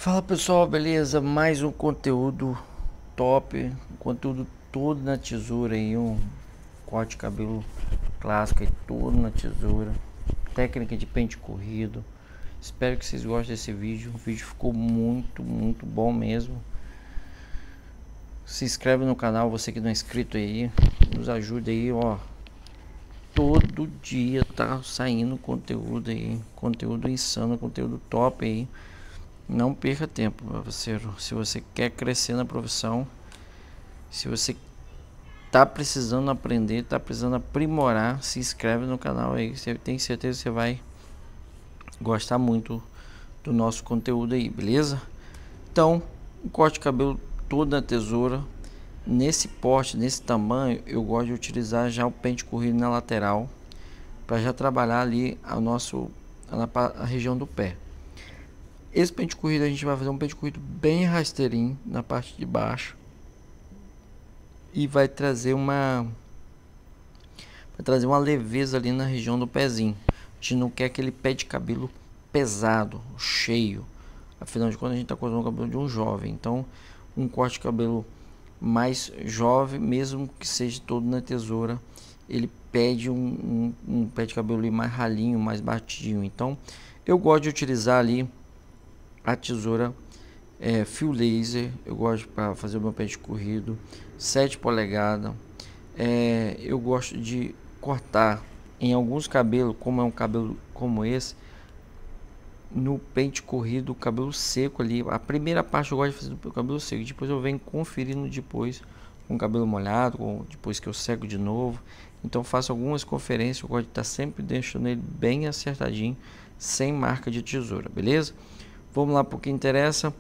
Fala pessoal, beleza? Mais um conteúdo top, conteúdo todo na tesoura aí, um corte de cabelo clássico aí, todo na tesoura, técnica de pente corrido. Espero que vocês gostem desse vídeo, o vídeo ficou muito bom mesmo. Se inscreve no canal, você que não é inscrito aí, nos ajuda aí, ó. Todo dia tá saindo conteúdo aí, conteúdo insano, conteúdo top aí. Não perca tempo, meu parceiro. Se você quer crescer na profissão, se você tá precisando aprender, tá precisando aprimorar, se inscreve no canal aí. Você tem certeza que você vai gostar muito do nosso conteúdo aí, beleza? Então, um corte de cabelo todo na tesoura. Nesse porte, nesse tamanho, eu gosto de utilizar já o pente corrido na lateral, para já trabalhar ali a região do pé. Esse pente corrido a gente vai fazer um pente corrido bem rasteirinho na parte de baixo e vai trazer uma leveza ali na região do pezinho. A gente não quer aquele pé de cabelo pesado, cheio. Afinal de contas a gente está cortando o cabelo de um jovem, então um corte de cabelo mais jovem, mesmo que seja todo na tesoura, ele pede um pé de cabelo ali mais ralinho, mais batidinho. Então eu gosto de utilizar ali a tesoura fio laser. Eu gosto para fazer o meu pente corrido 7 polegadas. Eu gosto de cortar em alguns cabelos, como é um cabelo como esse, no pente corrido, o cabelo seco ali. A primeira parte eu gosto de fazer do cabelo seco, depois eu venho conferindo depois com o cabelo molhado, depois que eu seco de novo. Então faço algumas conferências, eu gosto de estar sempre deixando ele bem acertadinho, sem marca de tesoura, beleza? Vamos lá para o que interessa.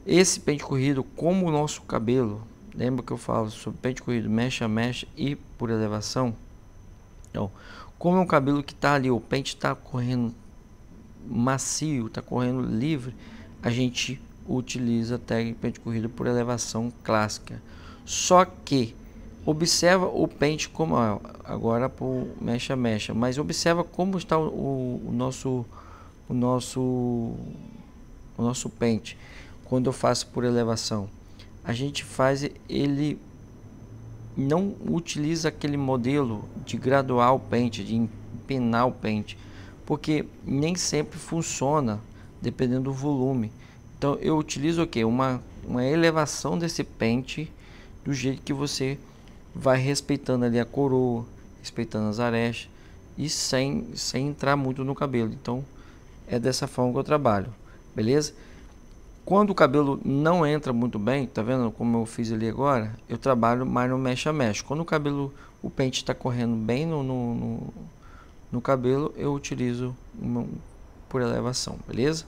Esse pente corrido, como o nosso cabelo, lembra que eu falo sobre pente corrido mecha a mecha e por elevação? Então, como é um cabelo que está ali, o pente está correndo macio, está correndo livre, a gente utiliza a técnica pente corrido por elevação clássica. Só que observa o pente como agora por mecha a mecha, mas observa como está o nosso pente quando eu faço por elevação. A gente faz, ele não utiliza aquele modelo de graduar o pente, de empinar o pente, porque nem sempre funciona dependendo do volume. Então eu utilizo o que? Uma elevação desse pente, do jeito que você vai respeitando ali a coroa, respeitando as arestas e sem entrar muito no cabelo. Então é dessa forma que eu trabalho, beleza? Quando o cabelo não entra muito bem, tá vendo como eu fiz ali agora? Eu trabalho mais no mecha a mecha. Quando o pente está correndo bem no cabelo, eu utilizo por elevação, beleza?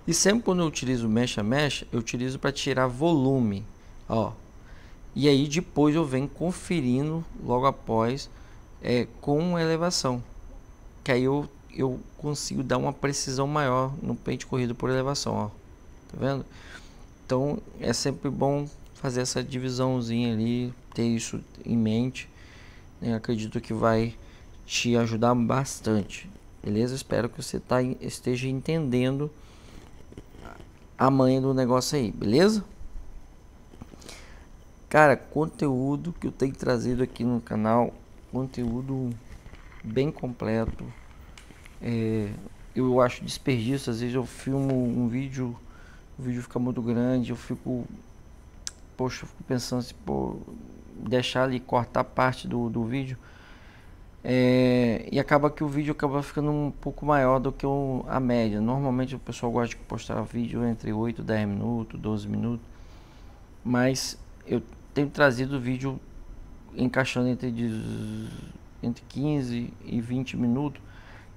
E sempre quando eu utilizo mecha a mecha, eu utilizo para tirar volume, ó. E aí depois eu venho conferindo logo após com elevação, que aí eu consigo dar uma precisão maior no pente corrido por elevação, ó. Tá vendo? Então é sempre bom fazer essa divisãozinha ali, ter isso em mente, né? Acredito que vai te ajudar bastante, beleza? Espero que você esteja entendendo a manha do negócio aí, beleza? Cara, conteúdo que eu tenho trazido aqui no canal, conteúdo bem completo. Eu acho desperdício, às vezes eu filmo um vídeo, o vídeo fica muito grande, eu fico pensando se deixar ali, cortar parte do vídeo, e acaba que o vídeo acaba ficando um pouco maior do que a média. Normalmente o pessoal gosta de postar vídeo entre 8 e 10 minutos, 12 minutos, mas eu tenho trazido vídeo encaixando entre 15 e 20 minutos,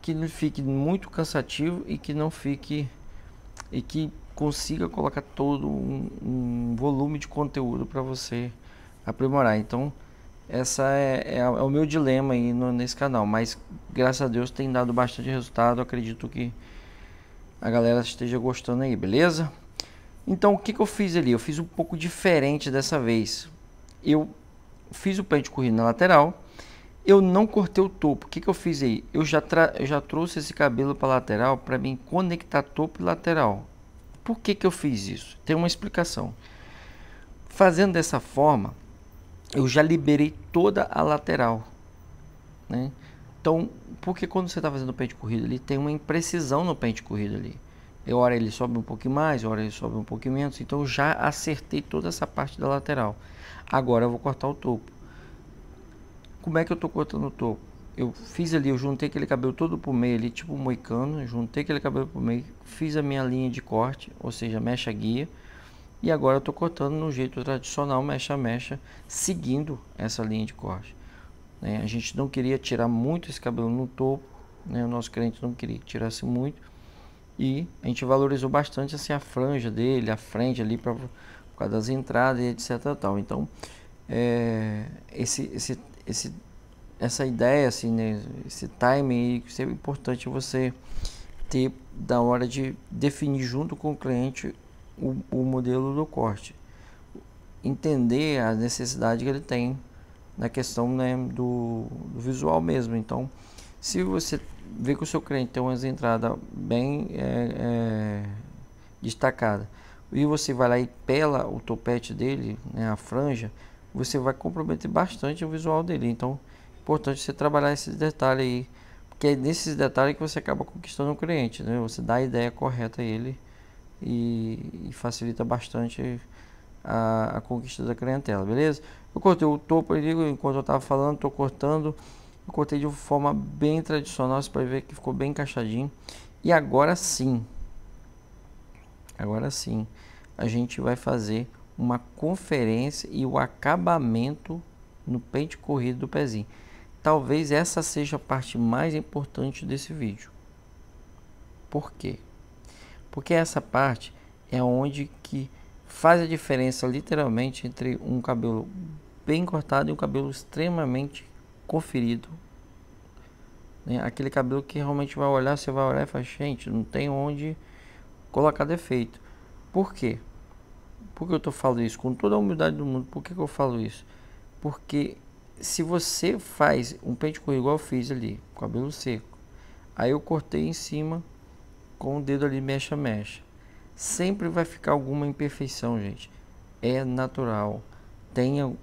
que não fique muito cansativo e que não fique, e que consiga colocar todo um volume de conteúdo para você aprimorar. Então essa é o meu dilema aí nesse canal, mas graças a Deus tem dado bastante resultado. Acredito que a galera esteja gostando aí, beleza? Então o que eu fiz ali? Eu fiz um pouco diferente dessa vez. Eu fiz o pente corrido na lateral. Eu não cortei o topo. O que eu fiz aí? Eu já trouxe esse cabelo para lateral para mim conectar topo e lateral. Por que eu fiz isso? Tem uma explicação. Fazendo dessa forma, eu já liberei toda a lateral, né? Então, porque quando você está fazendo o pente corrido, ele tem uma imprecisão no pente corrido ali. Hora ele sobe um pouquinho mais, hora ele sobe um pouquinho menos. Então, eu já acertei toda essa parte da lateral. Agora eu vou cortar o topo. Como é que eu estou cortando o topo? Eu fiz ali, eu juntei aquele cabelo todo pro meio ali, tipo um moicano. Juntei aquele cabelo pro meio, fiz a minha linha de corte, ou seja, mecha guia. E agora eu estou cortando no jeito tradicional, mecha a mecha, seguindo essa linha de corte, né? A gente não queria tirar muito esse cabelo no topo, né? O nosso cliente não queria que tirasse muito. E a gente valorizou bastante assim a franja dele, a frente ali por causa das entradas e etc tal. Então, essa ideia assim, né? Esse timing aí, é importante você ter da hora de definir junto com o cliente o modelo do corte, entender a necessidade que ele tem na questão, né, do visual mesmo. Então, se você vê que o seu cliente tem umas entradas bem destacada e você vai lá e pela o topete dele, né, a franja, você vai comprometer bastante o visual dele. Então, é importante você trabalhar esses detalhes aí, porque é nesses detalhes que você acaba conquistando o cliente, né? Você dá a ideia correta a ele e facilita bastante a conquista da clientela, beleza? Eu cortei o topo ali, enquanto eu estava falando, estou cortando. Eu cortei de uma forma bem tradicional, você pode ver que ficou bem encaixadinho. E agora sim, a gente vai fazer uma conferência e o acabamento no pente corrido do pezinho. Talvez essa seja a parte mais importante desse vídeo. Por quê? Porque essa parte é onde que faz a diferença literalmente entre um cabelo bem cortado e um cabelo extremamente conferido, né? Aquele cabelo que realmente vai olhar, você vai olhar e fala, gente, não tem onde colocar defeito. Por quê? Por que eu tô falando isso? Com toda a humildade do mundo, por que eu falo isso? Porque se você faz um pente corrido igual eu fiz ali, cabelo seco, aí eu cortei em cima com o dedo ali, mecha, sempre vai ficar alguma imperfeição, gente. É natural. Tem um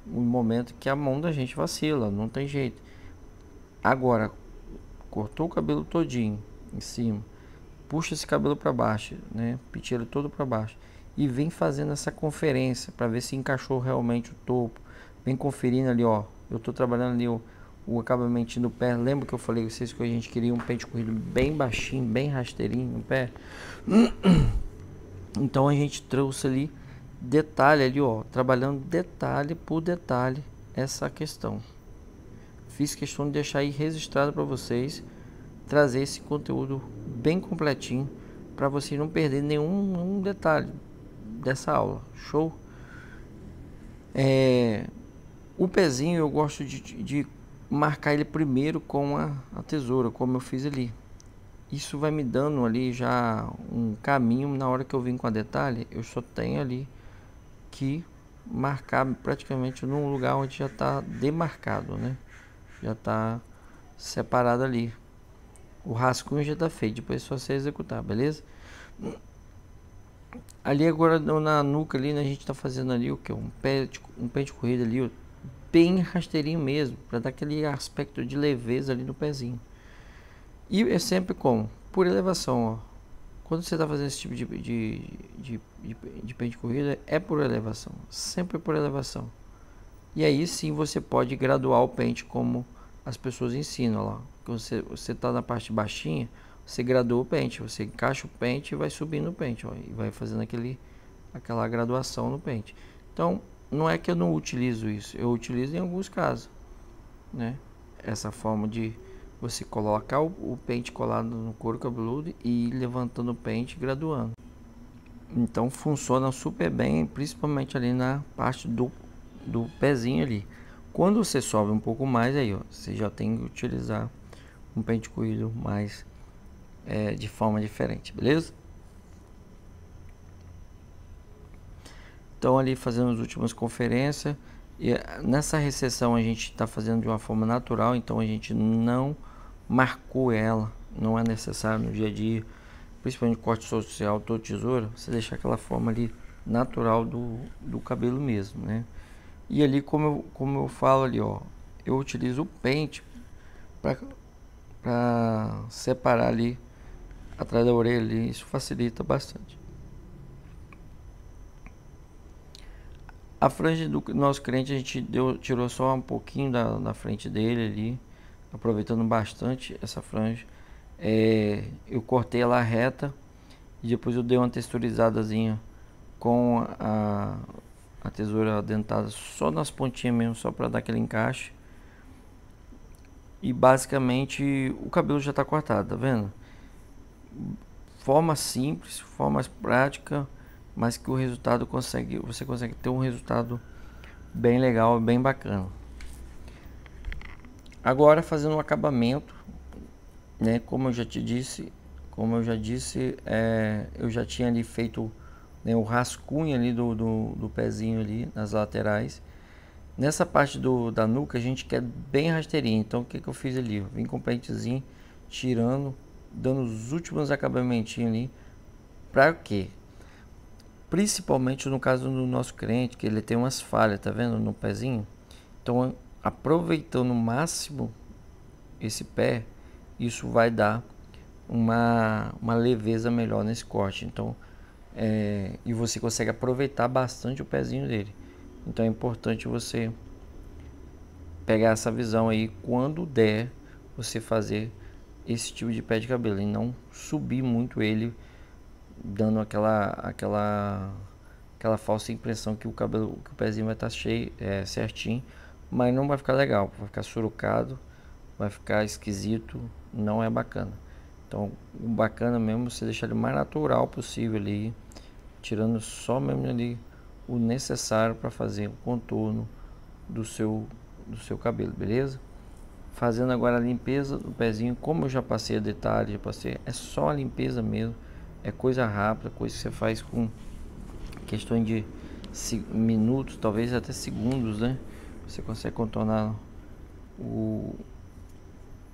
momento que a mão da gente vacila, não tem jeito. Agora, cortou o cabelo todinho em cima, puxa esse cabelo para baixo, né? Penteiro todo para baixo e vem fazendo essa conferência para ver se encaixou realmente o topo. Vem conferindo ali, ó. Eu tô trabalhando ali o acabamento do pé. Lembra que eu falei com vocês que a gente queria um pente corrido bem baixinho, bem rasteirinho no pé? Então a gente trouxe ali detalhe ali, ó, trabalhando detalhe por detalhe essa questão. Fiz questão de deixar aí registrado para vocês, trazer esse conteúdo bem completinho para você não perder nenhum detalhe dessa aula. Show? O pezinho eu gosto de marcar ele primeiro com a tesoura, como eu fiz ali. Isso vai me dando ali já um caminho. Na hora que eu vim com a detalhe, eu só tenho ali que marcar praticamente num lugar onde já está demarcado, né? Já está separado ali. O rascunho já está feito, depois é só você executar, beleza? Ali agora na nuca ali, né, a gente está fazendo ali o que? Um pente corrido ali, ó, bem rasteirinho mesmo, para dar aquele aspecto de leveza ali no pezinho. E é sempre como? Por elevação, ó. Quando você está fazendo esse tipo de pente corrida, é por elevação, sempre por elevação. E aí sim você pode graduar o pente como as pessoas ensinam lá. Você está na parte baixinha, você gradua o pente, você encaixa o pente e vai subindo o pente, ó, e vai fazendo aquela graduação no pente. Então, não é que eu não utilizo isso, eu utilizo em alguns casos, né? Essa forma de você colocar o pente colado no couro cabeludo e ir levantando o pente e graduando. Então funciona super bem, principalmente ali na parte do pezinho ali. Quando você sobe um pouco mais, aí ó, você já tem que utilizar um pente corrido mais de forma diferente, beleza? Então ali fazendo as últimas conferências, e nessa recessão a gente está fazendo de uma forma natural, então a gente não marcou ela, não é necessário no dia a dia principalmente corte social ou tesoura, você deixar aquela forma ali natural do cabelo mesmo, né? E ali, como eu falo ali, ó, eu utilizo o pente para separar ali atrás da orelha ali, isso facilita bastante. A franja do nosso cliente a gente tirou só um pouquinho da frente dele ali, aproveitando bastante essa franja. Eu cortei ela reta e depois eu dei uma texturizadazinha com a tesoura dentada só nas pontinhas mesmo, só para dar aquele encaixe. E basicamente o cabelo já está cortado, tá vendo? Forma simples, forma prática, mas que o resultado você consegue ter um resultado bem legal, bem bacana. Agora fazendo um acabamento, né? Como eu já disse, eu já tinha ali feito, né, o rascunho ali do pezinho ali nas laterais. Nessa parte da nuca a gente quer bem rasteirinho, então o que eu fiz ali? Eu vim com o pentezinho, tirando, dando os últimos acabamentinhos ali. Para quê? Principalmente no caso do nosso cliente, que ele tem umas falhas, tá vendo, no pezinho. Então, aproveitando o máximo esse pé, isso vai dar uma leveza melhor nesse corte. Então, e você consegue aproveitar bastante o pezinho dele. Então é importante você pegar essa visão aí quando der você fazer esse tipo de pé de cabelo e não subir muito ele, dando aquela falsa impressão que o cabelo, que o pezinho vai estar cheio, certinho, mas não vai ficar legal, vai ficar surucado, vai ficar esquisito, não é bacana. Então o bacana mesmo é você deixar ele o mais natural possível ali, tirando só mesmo ali o necessário para fazer o contorno do seu cabelo, beleza? Fazendo agora a limpeza do pezinho, como eu já passei a detalhe, é só a limpeza mesmo, é coisa rápida, coisa que você faz com questão de minutos, talvez até segundos, né? Você consegue contornar o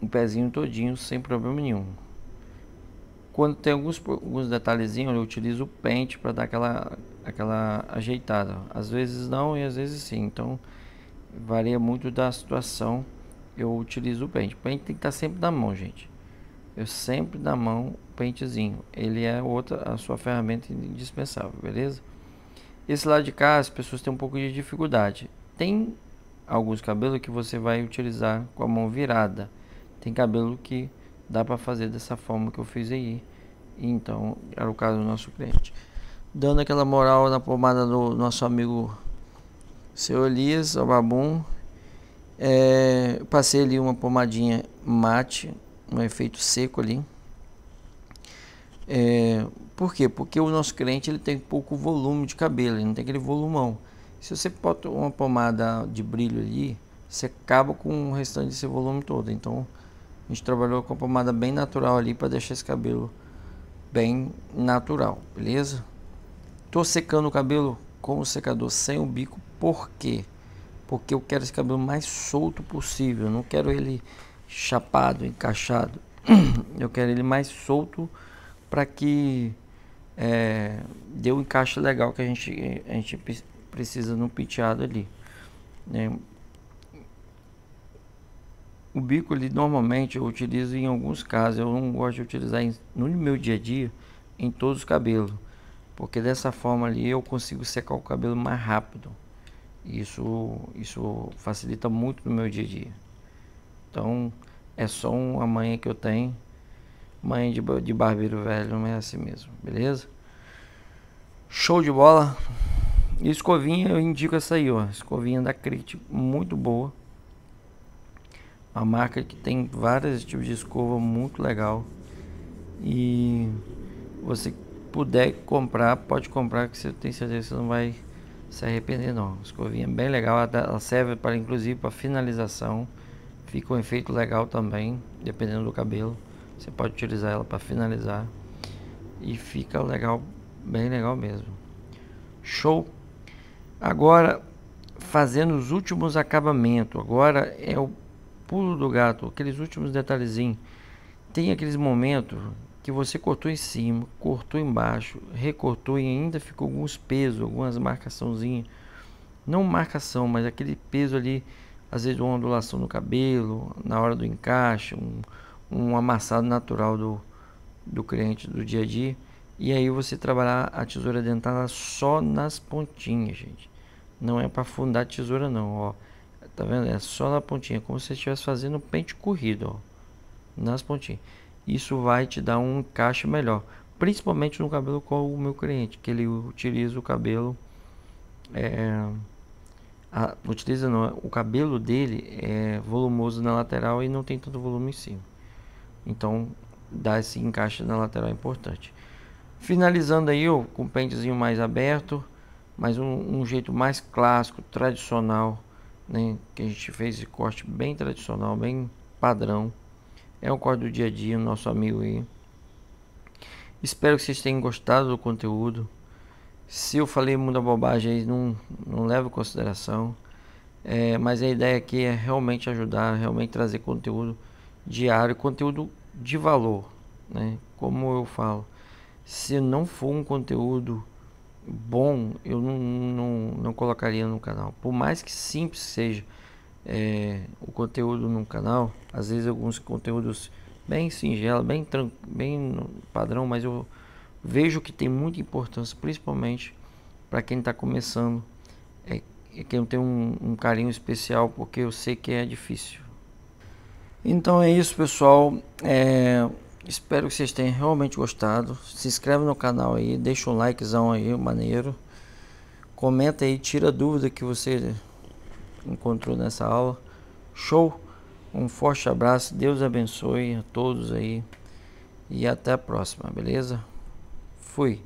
pezinho todinho sem problema nenhum. Quando tem alguns detalhezinhos, eu utilizo o pente para dar aquela ajeitada. Às vezes não e às vezes sim. Então varia muito da situação. Eu utilizo o pente. O pente tem que estar sempre na mão, gente. Eu sempre na mão o pentezinho. Ele é a sua ferramenta indispensável, beleza? Esse lado de cá as pessoas têm um pouco de dificuldade. Tem alguns cabelos que você vai utilizar com a mão virada. Tem cabelo que dá para fazer dessa forma que eu fiz aí. Então era o caso do nosso cliente. Dando aquela moral na pomada do nosso amigo seu Elias, o Babum. Passei ali uma pomadinha mate, um efeito seco ali. Por quê? Porque o nosso cliente ele tem pouco volume de cabelo, ele não tem aquele volumão. Se você bota uma pomada de brilho ali, você acaba com o restante desse volume todo. Então a gente trabalhou com a pomada bem natural ali para deixar esse cabelo bem natural, beleza? Tô secando o cabelo com o secador sem o bico, por quê? Porque eu quero esse cabelo mais solto possível, eu não quero ele chapado, encaixado. Eu quero ele mais solto para que dê um encaixe legal que a gente precisa no penteado ali, né? O bico ali normalmente eu utilizo em alguns casos, eu não gosto de utilizar no meu dia a dia em todos os cabelos, porque dessa forma ali eu consigo secar o cabelo mais rápido. Isso facilita muito no meu dia a dia. Então é só uma manha que eu tenho, manha de barbeiro velho, não é assim mesmo, beleza? Show de bola. E escovinha eu indico essa aí, ó, escovinha da Crit, muito boa. Uma marca que tem vários tipos de escova, muito legal. E você puder comprar, pode comprar, que você tem certeza que você não vai se arrepender não. Escovinha bem legal, ela serve para inclusive para finalização. Fica um efeito legal também, dependendo do cabelo. Você pode utilizar ela para finalizar e fica legal, bem legal mesmo. Show. Agora fazendo os últimos acabamentos. Agora é o pulo do gato, aqueles últimos detalhezinhos. Tem aqueles momentos que você cortou em cima, cortou embaixo, recortou e ainda ficou alguns pesos, algumas marcaçãozinhas, não marcação, mas aquele peso ali, às vezes uma ondulação no cabelo, na hora do encaixe, um amassado natural do cliente do dia a dia. E aí você trabalhar a tesoura dentada só nas pontinhas, gente. Não é para afundar a tesoura não, ó. Tá vendo? É só na pontinha, como se você estivesse fazendo um pente corrido, ó, nas pontinhas. Isso vai te dar um encaixe melhor, principalmente no cabelo com o meu cliente, que ele utiliza o cabelo, utiliza não, o cabelo dele é volumoso na lateral e não tem tanto volume em cima. Então, dar esse encaixe na lateral é importante. Finalizando aí, ó, com o pentezinho mais aberto, mas um jeito mais clássico, tradicional, né? Que a gente fez esse corte bem tradicional, bem padrão. É um corte do dia a dia, nosso amigo aí. Espero que vocês tenham gostado do conteúdo. Se eu falei muita bobagem aí, não levo em consideração. Mas a ideia aqui é realmente ajudar, realmente trazer conteúdo diário, conteúdo de valor, né? Como eu falo, se não for um conteúdo bom, eu não colocaria no canal. Por mais que simples seja o conteúdo no canal, às vezes alguns conteúdos bem singelo, bem padrão, mas eu vejo que tem muita importância, principalmente para quem está começando, que eu tenho um carinho especial, porque eu sei que é difícil. Então é isso, pessoal. Espero que vocês tenham realmente gostado. Se inscreve no canal aí, deixa um likezão aí, maneiro. Comenta aí, tira a dúvida que você encontrou nessa aula. Show! Um forte abraço, Deus abençoe a todos aí. E até a próxima, beleza? Fui!